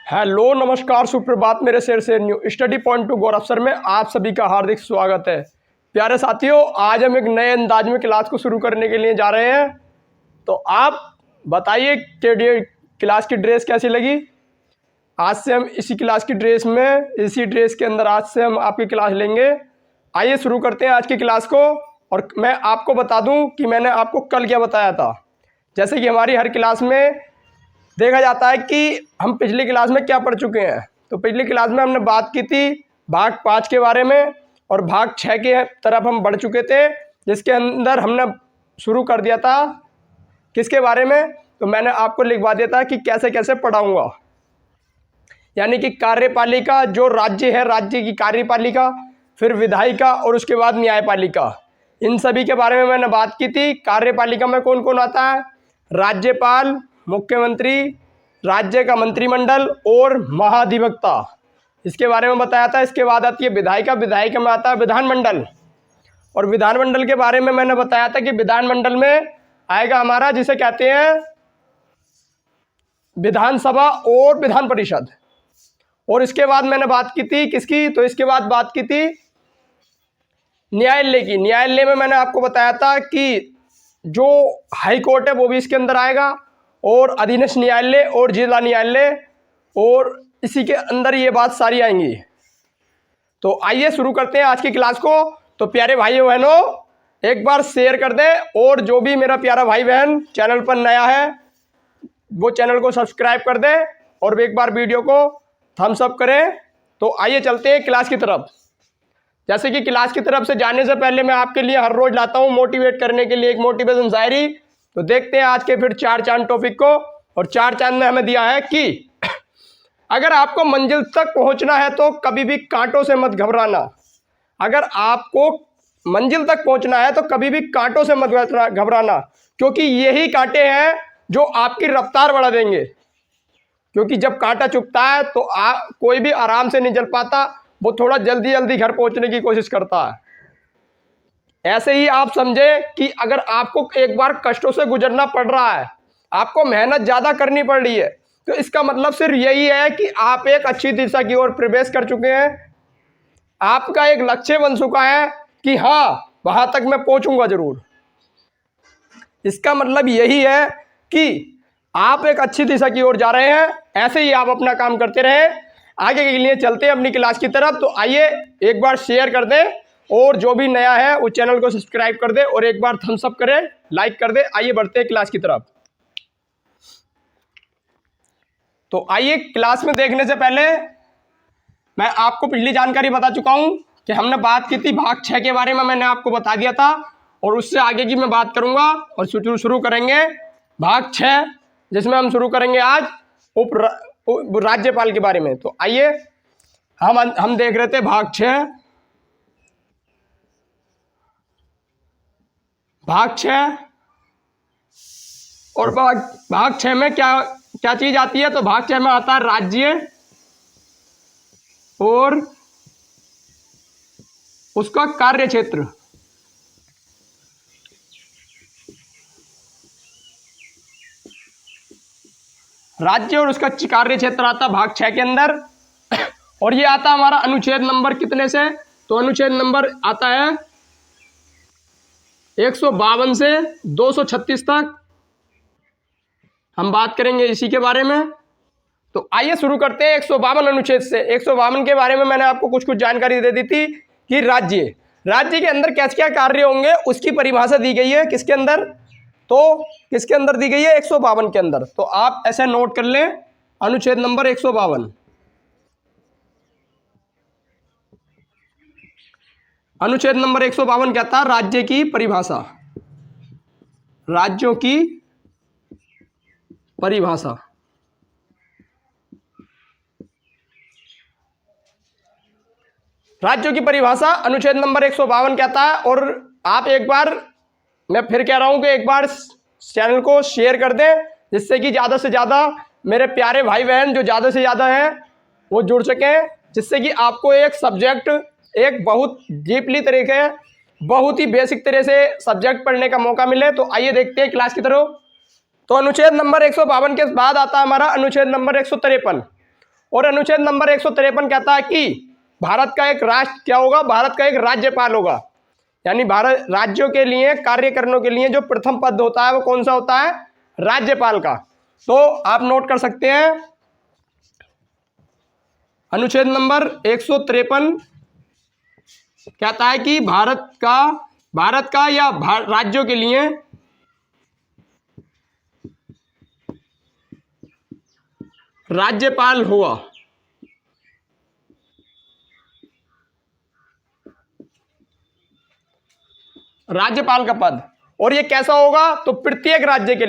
Hello नमस्कार सुप्रभात। मेरे शेर से न्यू स्टडी पॉइंट टू गौरव सर में आप सभी का हार्दिक स्वागत है। प्यारे साथियों, आज हम एक नए अंदाज में क्लास को शुरू करने के लिए जा रहे हैं। तो आप बताइए कि क्लास की ड्रेस कैसी लगी। आज से हम इसी क्लास की ड्रेस में, इसी ड्रेस के अंदर आज से हम आपकी क्लास लेंगे। आइए शुरू करते हैं आज की क्लास को। और मैं आपको बता दूं कि मैंने आपको कल क्या बताया था। जैसे कि हमारी हर क्लास में देखा जाता है कि हम पिछली क्लास में क्या पढ़ चुके हैं। तो पिछली क्लास में हमने बात की थी भाग 5 के बारे में और भाग 6 के तरफ हम बढ़ चुके थे, जिसके अंदर हमने शुरू कर दिया था किसके बारे में। तो मैंने आपको लिखवा दिया था कि कैसे कैसे पढ़ाऊँगा, यानी कि कार्यपालिका जो राज्य है, राज्य की कार्यपालिका, फिर विधायिका और उसके बाद न्यायपालिका, इन सभी के बारे में मैंने बात की थी। कार्यपालिका में कौन कौन आता है? राज्यपाल, मुख्यमंत्री, राज्य का मंत्रिमंडल और महाधिवक्ता, इसके बारे में बताया था। इसके बाद आती है विधायिका, विधायिका में आता है विधानमंडल। और विधानमंडल के बारे में मैंने बताया था कि विधानमंडल में आएगा हमारा जिसे कहते हैं विधानसभा और विधान परिषद। और इसके बाद मैंने बात की थी किसकी? तो इसके बाद बात की थी न्यायालय की। न्यायालय में मैंने आपको बताया था कि जो हाई कोर्ट है वो भी इसके अंदर आएगा, और अधीनस्थ न्यायालय और जिला न्यायालय, और इसी के अंदर ये बात सारी आएंगी। तो आइए शुरू करते हैं आज की क्लास को। तो प्यारे भाइयों बहनों, एक बार शेयर कर दें, और जो भी मेरा प्यारा भाई बहन चैनल पर नया है वो चैनल को सब्सक्राइब कर दें और एक बार वीडियो को थम्स अप करें। तो आइए चलते हैं क्लास की तरफ। जैसे कि क्लास की तरफ से जाने से पहले मैं आपके लिए हर रोज लाता हूं मोटिवेट करने के लिए एक मोटिवेशन शायरी। तो देखते हैं आज के फिर 4 चांद टॉपिक को। और 4 चांद में हमें दिया है कि अगर आपको मंजिल तक पहुंचना है तो कभी भी कांटों से मत घबराना। अगर आपको मंजिल तक पहुंचना है तो कभी भी कांटों से मत घबराना, क्योंकि यही कांटे हैं जो आपकी रफ्तार बढ़ा देंगे। क्योंकि जब कांटा चुभता है तो कोई भी आराम से नहीं चल पाता, वो थोड़ा जल्दी जल्दी घर पहुंचने की कोशिश करता है। ऐसे ही आप समझे कि अगर आपको एक बार कष्टों से गुजरना पड़ रहा है, आपको मेहनत ज़्यादा करनी पड़ रही है, तो इसका मतलब सिर्फ यही है कि आप एक अच्छी दिशा की ओर प्रवेश कर चुके हैं। आपका एक लक्ष्य बन चुका है कि हाँ, वहां तक मैं पहुंचूंगा जरूर। इसका मतलब यही है कि आप एक अच्छी दिशा की ओर जा रहे हैं। ऐसे ही आप अपना काम करते रहें। आगे के लिए चलते हैं अपनी क्लास की तरफ। तो आइए एक बार शेयर कर दें, और जो भी नया है उस चैनल को सब्सक्राइब कर दे और एक बार थम्स अप करें, लाइक कर दे। आइए बढ़ते हैं क्लास की तरफ। तो आइए क्लास में देखने से पहले मैं आपको पिछली जानकारी बता चुका हूं कि हमने बात की थी भाग 6 के बारे में, मैंने आपको बता दिया था। और उससे आगे की मैं बात करूंगा और शुरू करेंगे भाग 6, जिसमें हम शुरू करेंगे आज राज्यपाल के बारे में। तो आइए हम देख रहे थे भाग 6। भाग 6 और भाग 6 में क्या क्या चीज आती है? तो भाग 6 में आता है राज्य और उसका कार्य क्षेत्र। राज्य और उसका कार्य क्षेत्र आता है भाग 6 के अंदर। और ये आता है हमारा अनुच्छेद नंबर कितने से? तो अनुच्छेद नंबर आता है 152 से 236 तक। हम बात करेंगे इसी के बारे में। तो आइए शुरू करते हैं 152 अनुच्छेद से। 152 के बारे में मैंने आपको कुछ जानकारी दे दी थी कि राज्य के अंदर क्या क्या कार्य होंगे उसकी परिभाषा दी गई है। किसके अंदर? तो किसके अंदर दी गई है? 152 के अंदर। तो आप ऐसे नोट कर लें, अनुच्छेद नंबर 152। अनुच्छेद नंबर 152 कहता है राज्य की परिभाषा, राज्यों की परिभाषा। राज्यों की परिभाषा अनुच्छेद नंबर 152 कहता है। और आप एक बार, मैं फिर कह रहा हूं कि एक बार चैनल को शेयर कर दें, जिससे कि ज़्यादा से ज़्यादा मेरे प्यारे भाई बहन जो ज़्यादा से ज़्यादा हैं वो जुड़ सकें, जिससे कि आपको एक सब्जेक्ट एक बहुत डीपली तरीके, बहुत ही बेसिक तरह से सब्जेक्ट पढ़ने का मौका मिले। तो आइए देखते हैं क्लास की तरफ। तो अनुच्छेद नंबर 152 के बाद आता है हमारा अनुच्छेद नंबर 153। और अनुच्छेद नंबर 153 कहता है कि भारत का एक राष्ट्र क्या होगा, भारत का एक राज्यपाल होगा। यानी भारत राज्यों के लिए कार्य करने के लिए जो प्रथम पद होता है वो कौन सा होता है, राज्यपाल का। तो आप नोट कर सकते हैं अनुच्छेद नंबर 153 कहता है कि भारत का या राज्यों के लिए राज्यपाल हुआ। राज्यपाल का पद, और ये कैसा होगा, तो प्रत्येक राज्य के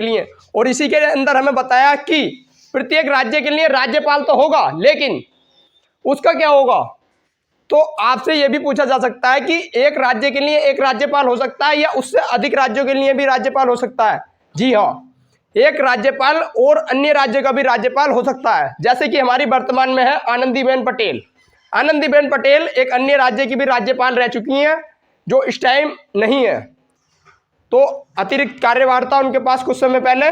लिए। और इसी के अंदर हमें बताया कि प्रत्येक राज्य के लिए राज्यपाल तो होगा, लेकिन उसका क्या होगा, तो आपसे यह भी पूछा जा सकता है कि एक राज्य के लिए एक राज्यपाल हो सकता है या उससे अधिक राज्यों के लिए भी राज्यपाल हो सकता है। जी हाँ, एक राज्यपाल और अन्य राज्य का भी राज्यपाल हो सकता है। जैसे कि हमारी वर्तमान में है आनंदीबेन पटेल। आनंदीबेन पटेल एक अन्य राज्य की भी राज्यपाल रह चुकी हैं, जो इस टाइम नहीं है। तो अतिरिक्त कार्यवार्ता उनके पास कुछ समय पहले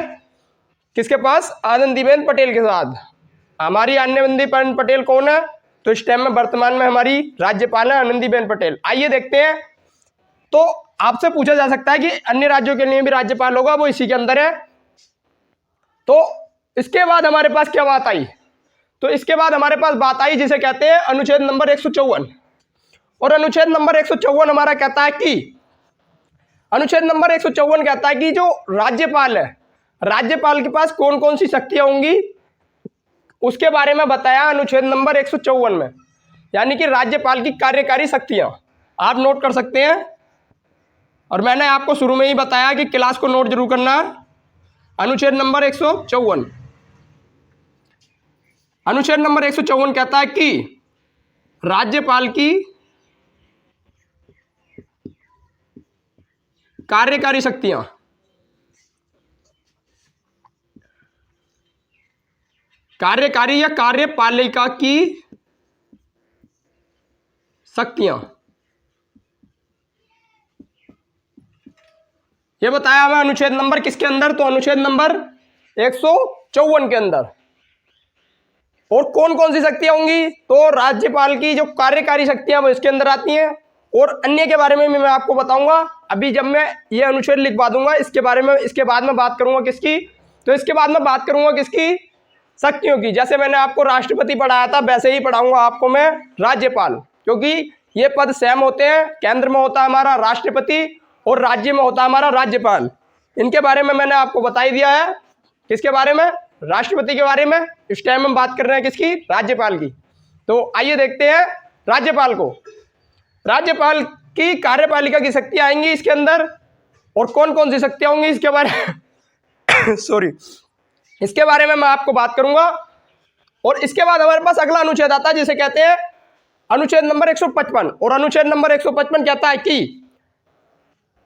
किसके पास, आनंदीबेन पटेल के साथ। हमारी आनंदीबेन पटेल कौन है, तो इस टाइम में वर्तमान में हमारी राज्यपाल है आनंदीबेन पटेल। आइए देखते हैं। तो आपसे पूछा जा सकता है कि अन्य राज्यों के लिए भी राज्यपाल होगा, वो इसी के अंदर है। तो इसके बाद हमारे पास क्या बात आई, तो इसके बाद हमारे पास बात आई जिसे कहते हैं अनुच्छेद नंबर 154। और अनुच्छेद नंबर 154 हमारा कहता है कि अनुच्छेद नंबर 154 कहता है कि जो राज्यपाल है, राज्यपाल के पास कौन कौन सी शक्तियां होंगी उसके बारे में बताया अनुच्छेद नंबर 154 में। यानी कि राज्यपाल की कार्यकारी शक्तियां आप नोट कर सकते हैं। और मैंने आपको शुरू में ही बताया कि क्लास को नोट जरूर करना है। अनुच्छेद नंबर 154, अनुच्छेद नंबर 154 कहता है कि राज्यपाल की कार्यकारी शक्तियां, कार्यकारी या कार्यपालिका की शक्तियां, यह बताया हमें अनुच्छेद नंबर किसके अंदर, तो अनुच्छेद नंबर 154 के अंदर। और कौन कौन सी शक्तियां होंगी, तो राज्यपाल की जो कार्यकारी शक्तियां वो इसके अंदर आती हैं। और अन्य के बारे में भी मैं आपको बताऊंगा। अभी जब मैं ये अनुच्छेद लिखवा दूंगा इसके बारे में, इसके बाद में बात करूंगा किसकी, तो इसके बाद में बात करूंगा किसकी, शक्तियों की। जैसे मैंने आपको राष्ट्रपति पढ़ाया था वैसे ही पढ़ाऊंगा आपको मैं राज्यपाल, क्योंकि ये पद सेम होते हैं। केंद्र में होता है हमारा राष्ट्रपति और राज्य में होता है हमारा राज्यपाल। इनके बारे में मैंने आपको बता ही दिया है। किसके बारे में, राष्ट्रपति के बारे में। इस टाइम हम बात कर रहे हैं किसकी, राज्यपाल की। तो आइए देखते हैं राज्यपाल को। राज्यपाल की कार्यपालिका की शक्तियां आएंगी इसके अंदर, और कौन कौन सी शक्तियां होंगी इसके बारे में सॉरी, इसके बारे में मैं आपको बात करूंगा। और इसके बाद हमारे पास अगला अनुच्छेद आता है जिसे कहते हैं अनुच्छेद नंबर 155। और अनुच्छेद नंबर 155 कहता है कि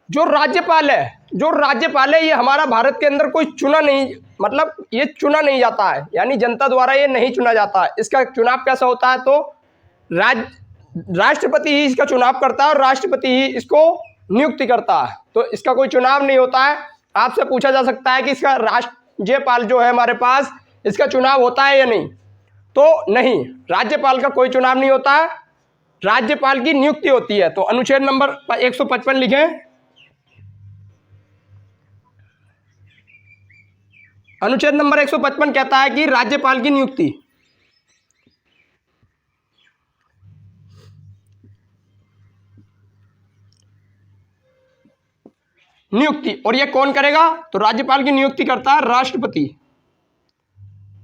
जो राज्यपाल है ये हमारा भारत के अंदर कोई चुना नहीं, मतलब ये चुना नहीं जाता है, यानी जनता द्वारा ये नहीं चुना जाता है। इसका चुनाव कैसा होता है, तो राष्ट्रपति ही इसका चुनाव करता है और राष्ट्रपति ही इसको नियुक्ति करता है। तो इसका कोई चुनाव नहीं होता है। आपसे पूछा जा सकता है कि इसका राज्यपाल जो है हमारे पास, इसका चुनाव होता है या नहीं, तो नहीं, राज्यपाल का कोई चुनाव नहीं होता है, राज्यपाल की नियुक्ति होती है। तो अनुच्छेद नंबर 155 लिखें। अनुच्छेद नंबर 155 कहता है कि राज्यपाल की नियुक्ति, और ये कौन करेगा, तो राज्यपाल की नियुक्ति करता है राष्ट्रपति।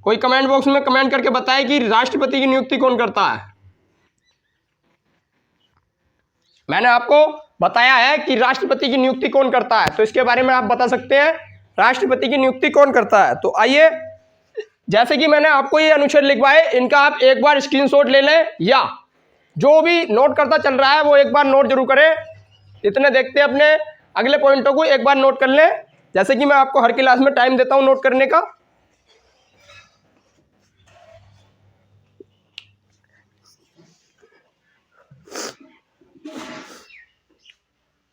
कोई कमेंट बॉक्स में कमेंट करके बताए कि राष्ट्रपति की नियुक्ति कौन करता है। मैंने आपको बताया है कि राष्ट्रपति की नियुक्ति कौन करता है, तो इसके बारे में आप बता सकते हैं राष्ट्रपति की नियुक्ति कौन करता है। तो आइए, जैसे कि मैंने आपको ये अनुच्छेद लिखवाए, इनका आप एक बार स्क्रीनशॉट ले लें, या जो भी नोट करता चल रहा है वो एक बार नोट जरूर करें। इतने देखते हैं अपने अगले पॉइंटों को एक बार नोट कर लें, जैसे कि मैं आपको हर क्लास में टाइम देता हूं नोट करने का।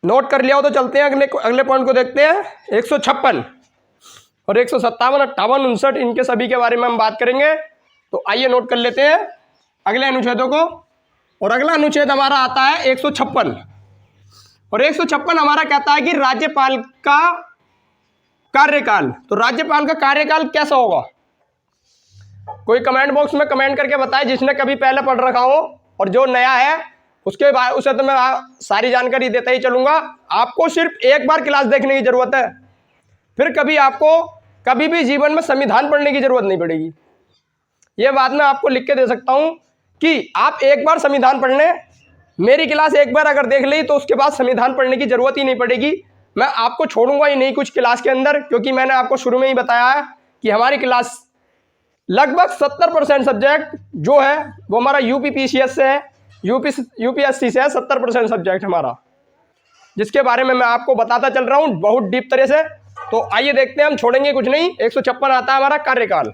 नोट कर लिया हो तो चलते हैं अगले पॉइंट को देखते हैं। 156 और 157, 58, 59 इनके सभी के बारे में हम बात करेंगे। तो आइए नोट कर लेते हैं अगले अनुच्छेदों को। और अगला अनुच्छेद हमारा आता है 156, और 156 हमारा कहता है कि राज्यपाल का कार्यकाल। तो राज्यपाल का कार्यकाल कैसा होगा? कोई कमेंट बॉक्स में कमेंट करके बताए जिसने कभी पहले पढ़ रखा हो, और जो नया है उसके बाद उसे तो मैं सारी जानकारी देता ही चलूंगा। आपको सिर्फ एक बार क्लास देखने की जरूरत है, फिर कभी आपको कभी भी जीवन में संविधान पढ़ने की जरूरत नहीं पड़ेगी। यह बात मैं आपको लिख के दे सकता हूं कि आप एक बार संविधान पढ़ लें, मेरी क्लास एक बार अगर देख ली तो उसके बाद संविधान पढ़ने की जरूरत ही नहीं पड़ेगी। मैं आपको छोड़ूंगा ही नहीं कुछ क्लास के अंदर, क्योंकि मैंने आपको शुरू में ही बताया है कि हमारी क्लास लगभग 70% सब्जेक्ट जो है वो हमारा यूपीपीसीएस से है, यूपीएससी से है। 70% सब्जेक्ट हमारा, जिसके बारे में मैं आपको बताता चल रहा हूं बहुत डीप तरह से। तो आइए देखते हैं, हम छोड़ेंगे कुछ नहीं। 156 आता है हमारा कार्यकाल।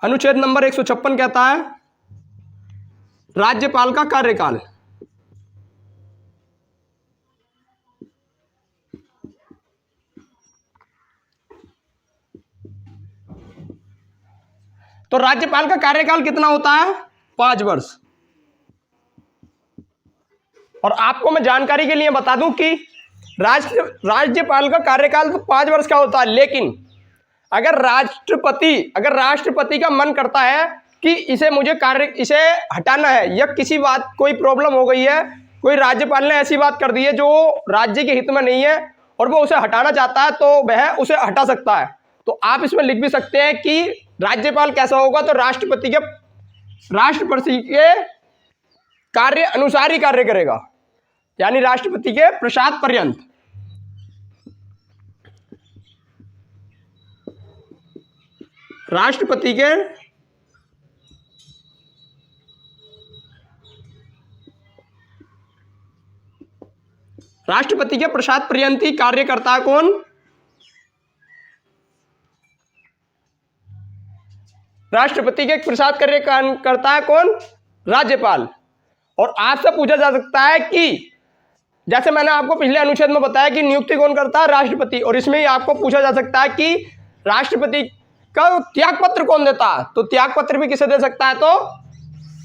अनुच्छेद नंबर 156 कहता है राज्यपाल का कार्यकाल। तो राज्यपाल का कार्यकाल कितना होता है? 5 वर्ष। और आपको मैं जानकारी के लिए बता दूं कि राज्यपाल का कार्यकाल तो 5 वर्ष का होता है, लेकिन अगर राष्ट्रपति का मन करता है कि इसे हटाना है, या किसी बात कोई प्रॉब्लम हो गई है, कोई राज्यपाल ने ऐसी बात कर दी है जो राज्य के हित में नहीं है और वो उसे हटाना चाहता है, तो वह उसे हटा सकता है। तो आप इसमें लिख भी सकते हैं कि राज्यपाल कैसा होगा, तो राष्ट्रपति के कार्य अनुसार ही कार्य करेगा, यानी राष्ट्रपति के प्रसाद पर्यंत। राष्ट्रपति के प्रसाद पर्यंत ही कार्य करता है कौन? राष्ट्रपति के प्रसाद कार्य करता है कौन? राज्यपाल। और आपसे पूछा जा सकता है कि जैसे मैंने आपको पिछले अनुच्छेद में बताया कि नियुक्ति कौन करता है? राष्ट्रपति। और इसमें ही आपको पूछा जा सकता है कि राष्ट्रपति का त्याग पत्र कौन देता है? तो त्याग पत्र भी किसे दे सकता है? तो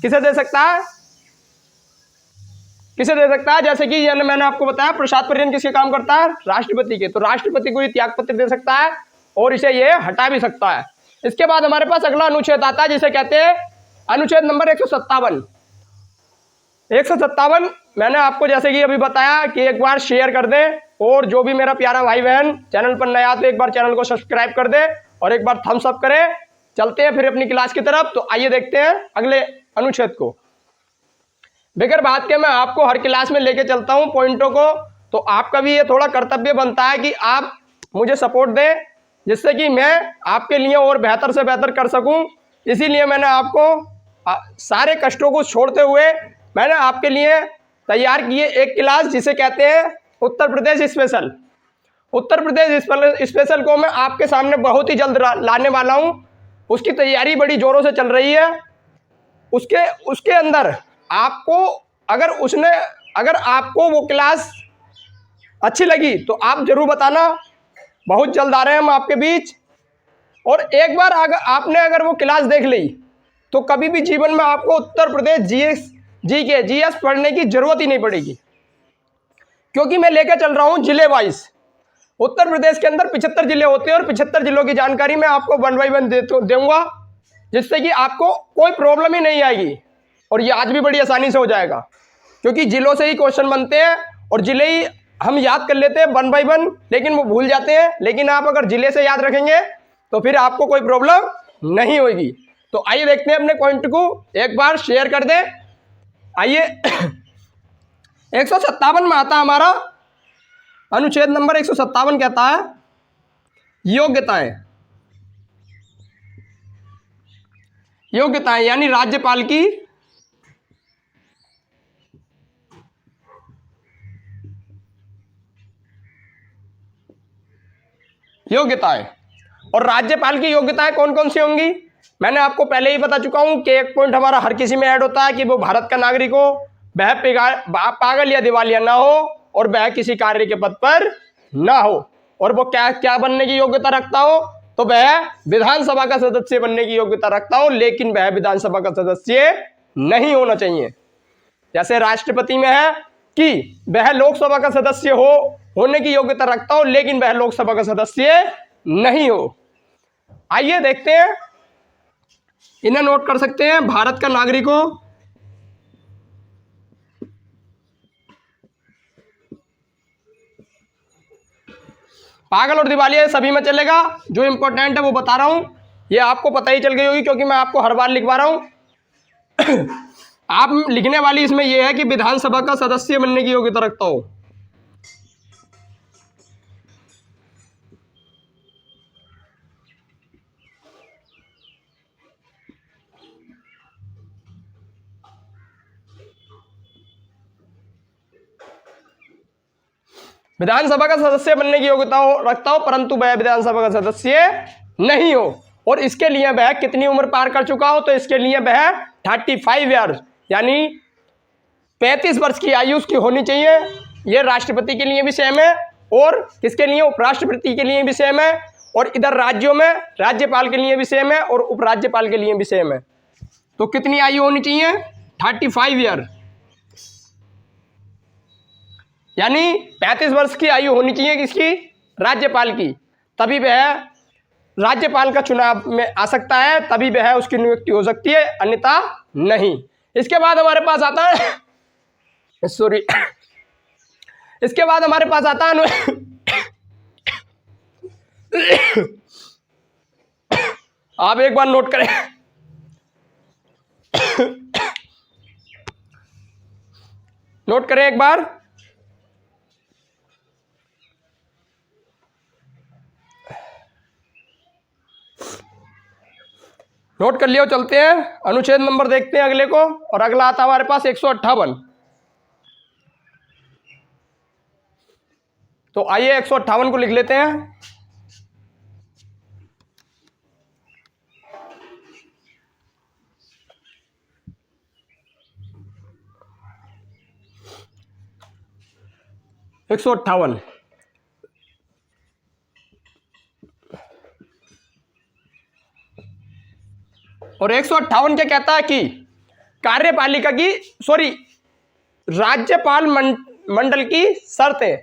किसे दे सकता है? जैसे कि मैंने आपको बताया प्रसाद पर्यंत किसके काम करता है? राष्ट्रपति के। तो राष्ट्रपति को ये त्याग पत्र दे सकता है और इसे ये हटा भी सकता है। इसके बाद हमारे पास अगला अनुच्छेद आता है जिसे कहते हैं अनुच्छेद नंबर 157। 157 मैंने आपको जैसे कि अभी बताया कि एक बार शेयर कर दे, और जो भी मेरा प्यारा भाई बहन चैनल पर नया तो एक बार चैनल को सब्सक्राइब कर दे और एक बार थम्स अप करे। चलते हैं फिर अपनी क्लास की तरफ। तो आइए देखते हैं अगले अनुच्छेद को। बगैर बात के मैं आपको हर क्लास में लेके चलता हूं पॉइंटों को, तो आपका भी ये थोड़ा कर्तव्य बनता है कि आप मुझे सपोर्ट दें, जिससे कि मैं आपके लिए और बेहतर से बेहतर कर सकूं। इसीलिए मैंने आपको सारे कष्टों को छोड़ते हुए मैंने आपके लिए तैयार किए एक क्लास जिसे कहते हैं उत्तर प्रदेश स्पेशल। उत्तर प्रदेश स्पेशल को मैं आपके सामने बहुत ही जल्द लाने वाला हूं। उसकी तैयारी बड़ी जोरों से चल रही है। उसके अंदर आपको अगर आपको वो क्लास अच्छी लगी तो आप जरूर बताना। बहुत जल्द आ रहे हैं हम आपके बीच। और एक बार अगर वो क्लास देख ली तो कभी भी जीवन में आपको उत्तर प्रदेश जीएस पढ़ने की जरूरत ही नहीं पड़ेगी, क्योंकि मैं लेकर चल रहा हूं जिले वाइज। उत्तर प्रदेश के अंदर 75 जिले होते हैं और 75 जिलों की जानकारी मैं आपको 1 बाय 1 दूंगा, जिससे कि आपको कोई प्रॉब्लम ही नहीं आएगी। और ये आज भी बड़ी आसानी से हो जाएगा, क्योंकि जिलों से ही क्वेश्चन बनते हैं और जिले ही हम याद कर लेते हैं 1 बाय 1, लेकिन वो भूल जाते हैं। लेकिन आप अगर जिले से याद रखेंगे तो फिर आपको कोई प्रॉब्लम नहीं होगी। तो आइए देखते हैं अपने पॉइंट को, एक बार शेयर कर दें। आइए 157 में आता हमारा अनुच्छेद नंबर 157 कहता है योग्यताएं यानी राज्यपाल की योग्यताएं। और राज्यपाल की योग्यताएं कौन कौन सी होंगी? मैंने आपको पहले ही बता चुका हूं कि एक पॉइंट हमारा हर किसी में ऐड होता है कि वो भारत का नागरिक हो, वह पागल या दिवालिया ना हो और वह किसी कार्य के पद पर ना हो, और वो क्या क्या बनने की योग्यता रखता हो, तो वह विधानसभा का सदस्य बनने की योग्यता रखता हो, लेकिन वह विधानसभा का सदस्य नहीं होना चाहिए। जैसे राष्ट्रपति में है कि वह लोकसभा का सदस्य होने की योग्यता रखता हो, लेकिन वह लोकसभा का सदस्य नहीं हो। आइए देखते हैं, इन्हें नोट कर सकते हैं। भारत का नागरिक हो, पागल और दिवालिया सभी में चलेगा, जो इंपॉर्टेंट है वो बता रहा हूं, ये आपको पता ही चल गई होगी क्योंकि मैं आपको हर बार लिखवा रहा हूं। आप लिखने वाली इसमें यह है कि विधानसभा का सदस्य बनने की योग्यता रखता हो। विधानसभा का सदस्य बनने की योग्यता रखता हो, परंतु वह विधानसभा का सदस्य नहीं हो, और इसके लिए वह कितनी उम्र पार कर चुका हो, तो इसके लिए वह 35 ईयर्स यानी 35 वर्ष की आयु उसकी होनी चाहिए। यह राष्ट्रपति के लिए भी सेम है, और किसके लिए, उपराष्ट्रपति के लिए भी सेम है, और इधर राज्यों में राज्यपाल के लिए भी सेम है, और उपराज्यपाल के लिए भी सेम है। तो कितनी आयु होनी चाहिए, 35 ईयर, यानी 35 वर्ष की आयु होनी चाहिए किसकी, राज्यपाल की, तभी वह राज्यपाल का चुनाव में आ सकता है, तभी वह उसकी नियुक्ति हो सकती है, अन्यथा नहीं। इसके बाद हमारे पास आता है सॉरी इसके बाद हमारे पास आता है आप एक बार नोट करें, नोट करें एक बार, नोट कर लियो। चलते हैं अनुच्छेद नंबर देखते हैं अगले को, और अगला आता हमारे पास 158। तो आइए 158 को लिख लेते हैं। एक 158 और 158 क्या कहता है कि कार्यपालिका की राज्यपाल मंडल की शर्तें,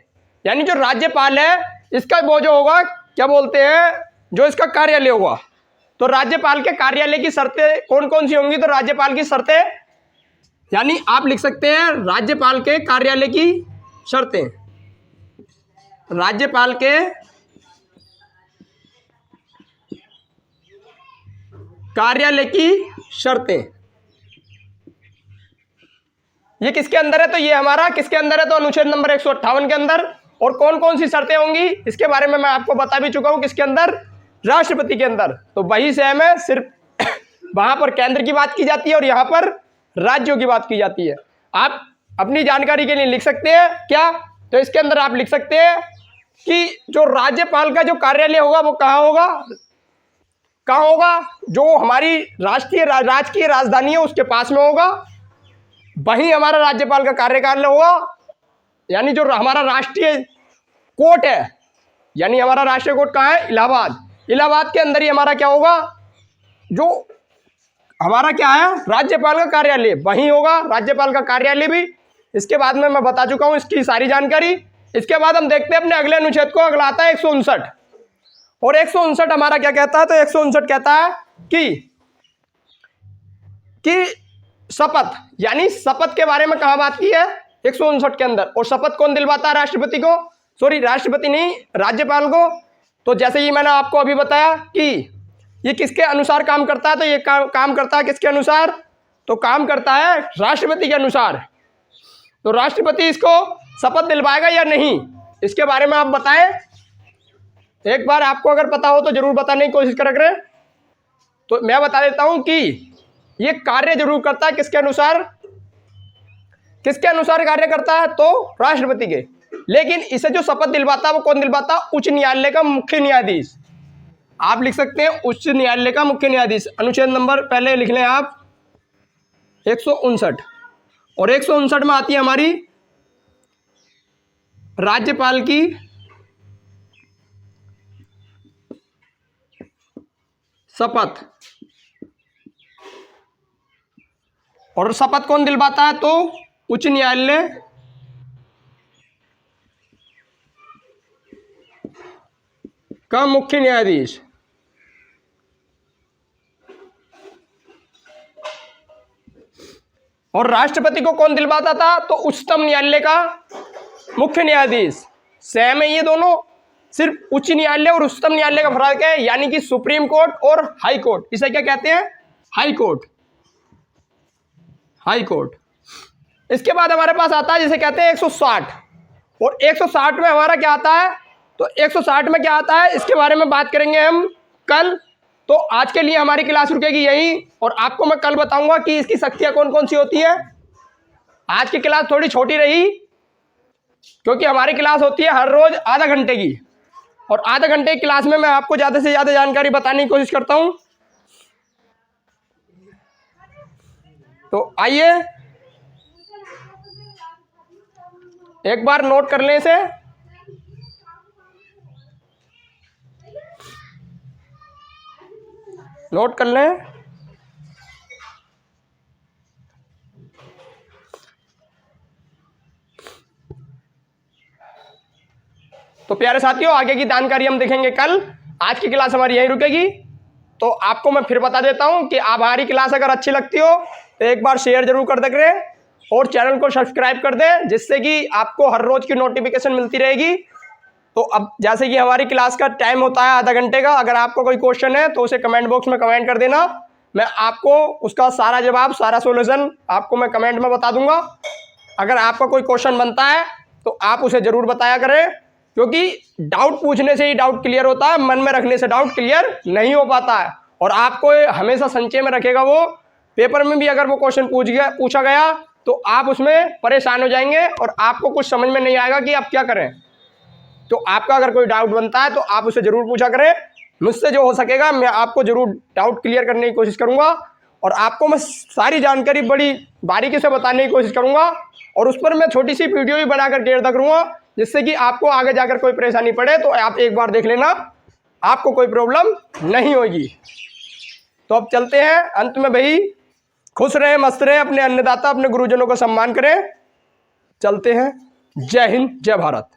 यानी जो राज्यपाल है इसका वो जो होगा क्या बोलते हैं, जो इसका कार्यालय होगा, तो राज्यपाल के कार्यालय की शर्तें कौन कौन सी होंगी, तो राज्यपाल की शर्तें, यानी आप लिख सकते हैं राज्यपाल के कार्यालय की शर्तें, राज्यपाल के कार्यालय की शर्तें, ये किसके अंदर है, तो ये हमारा किसके अंदर है, तो अनुच्छेद नंबर 158 के अंदर। और कौन कौन सी शर्तें होंगी इसके बारे में मैं आपको बता भी चुका हूं, किसके अंदर, राष्ट्रपति के अंदर। तो वही सेम है, सिर्फ वहां पर केंद्र की बात की जाती है और यहां पर राज्यों की बात की जाती है। आप अपनी जानकारी के लिए लिख सकते हैं क्या, तो इसके अंदर आप लिख सकते हैं कि जो राज्यपाल का जो कार्यालय होगा वो कहाँ होगा, जो हमारी राजकीय राजधानी है उसके पास में होगा, वहीं हमारा राज्यपाल का कार्यकाल होगा। यानी जो हमारा राष्ट्रीय कोर्ट है, यानी हमारा राष्ट्रीय कोर्ट कहाँ है, इलाहाबाद के अंदर ही हमारा क्या होगा, जो हमारा क्या है, राज्यपाल का कार्यालय वहीं होगा, राज्यपाल का कार्यालय भी। इसके बाद में मैं बता चुका हूं इसकी सारी जानकारी। इसके बाद हम देखते हैं अपने अगले अनुच्छेद को, अगला आता है 159। और 159 हमारा क्या कहता है, तो 159 कहता है कि शपथ, यानी शपथ के बारे में कहां बात की है, 159 के अंदर। और शपथ कौन दिलवाता है, राष्ट्रपति को, राष्ट्रपति नहीं, राज्यपाल को। तो जैसे ही मैंने आपको अभी बताया कि ये किसके अनुसार काम करता है, तो ये काम करता है किसके अनुसार, तो काम करता है राष्ट्रपति के अनुसार। तो राष्ट्रपति इसको शपथ दिलवाएगा या नहीं, इसके बारे में आप बताएं। एक बार आपको अगर पता हो तो जरूर बताने की कोशिश करें। तो मैं बता देता हूं कि ये कार्य जरूर करता है किसके अनुसार कार्य करता है, तो राष्ट्रपति के। लेकिन इसे जो शपथ दिलवाता है वो कौन दिलवाता है, उच्च न्यायालय का मुख्य न्यायाधीश। आप लिख सकते हैं उच्च न्यायालय का मुख्य न्यायाधीश। अनुच्छेद नंबर पहले लिख लें आप 159। और 159 में आती है हमारी राज्यपाल की शपथ। और शपथ कौन दिलवाता है? तो उच्च न्यायालय का मुख्य न्यायाधीश। और राष्ट्रपति को कौन दिलवाता था? तो उच्चतम न्यायालय का मुख्य न्यायाधीश। सेम है ये दोनों, सिर्फ उच्च न्यायालय और उच्चतम न्यायालय का फर्क है, यानी कि सुप्रीम कोर्ट और हाई कोर्ट। इसे क्या कहते हैं? High court. High court. इसके बाद हमारे पास आता है जिसे कहते हैं 160। और 160 में हमारा क्या आता है? तो 160 में क्या आता है इसके बारे में बात करेंगे हम कल। तो आज के लिए हमारी क्लास रुकेगी यहीं, और आपको मैं कल बताऊंगा कि इसकी शक्तियां कौन कौन सी होती है। आज की क्लास थोड़ी छोटी रही क्योंकि हमारी क्लास होती है हर रोज आधा घंटे की, और आधा घंटे की क्लास में मैं आपको ज़्यादा से ज़्यादा जानकारी बताने की कोशिश करता हूं। तो आइए एक बार नोट कर लें इसे। नोट कर लें। तो प्यारे साथियों, आगे की जानकारी हम देखेंगे कल। आज की क्लास हमारी यहीं रुकेगी। तो आपको मैं फिर बता देता हूं कि हमारी क्लास अगर अच्छी लगती हो तो एक बार शेयर जरूर कर दें और चैनल को सब्सक्राइब कर दें, जिससे कि आपको हर रोज की नोटिफिकेशन मिलती रहेगी। तो अब जैसे कि हमारी क्लास का टाइम होता है आधा घंटे का, अगर आपको कोई क्वेश्चन है तो उसे कमेंट बॉक्स में कमेंट कर देना। मैं आपको उसका सारा जवाब, सारा सोल्यूशन आपको मैं कमेंट में बता दूंगा। अगर आपका कोई क्वेश्चन बनता है तो आप उसे जरूर बताया करें, क्योंकि डाउट पूछने से ही डाउट क्लियर होता है, मन में रखने से डाउट क्लियर नहीं हो पाता है। और आपको हमेशा संचय में रखेगा वो। पेपर में भी अगर वो क्वेश्चन पूछा गया तो आप उसमें परेशान हो जाएंगे और आपको कुछ समझ में नहीं आएगा कि आप क्या करें। तो आपका अगर कोई डाउट बनता है तो आप उसे जरूर पूछा करें। मुझसे जो हो सकेगा मैं आपको जरूर डाउट क्लियर करने की कोशिश करूंगा, और आपको मैं सारी जानकारी बड़ी बारीकी से बताने की कोशिश करूंगा, और उस पर मैं छोटी सी वीडियो भी बनाकर शेयर करूंगा, जिससे कि आपको आगे जाकर कोई परेशानी पड़े तो आप एक बार देख लेना, आपको कोई प्रॉब्लम नहीं होगी। तो अब चलते हैं। अंत में भाई खुश रहें, मस्त रहें, अपने अन्नदाता, अपने गुरुजनों का सम्मान करें। चलते हैं। जय हिंद, जय भारत।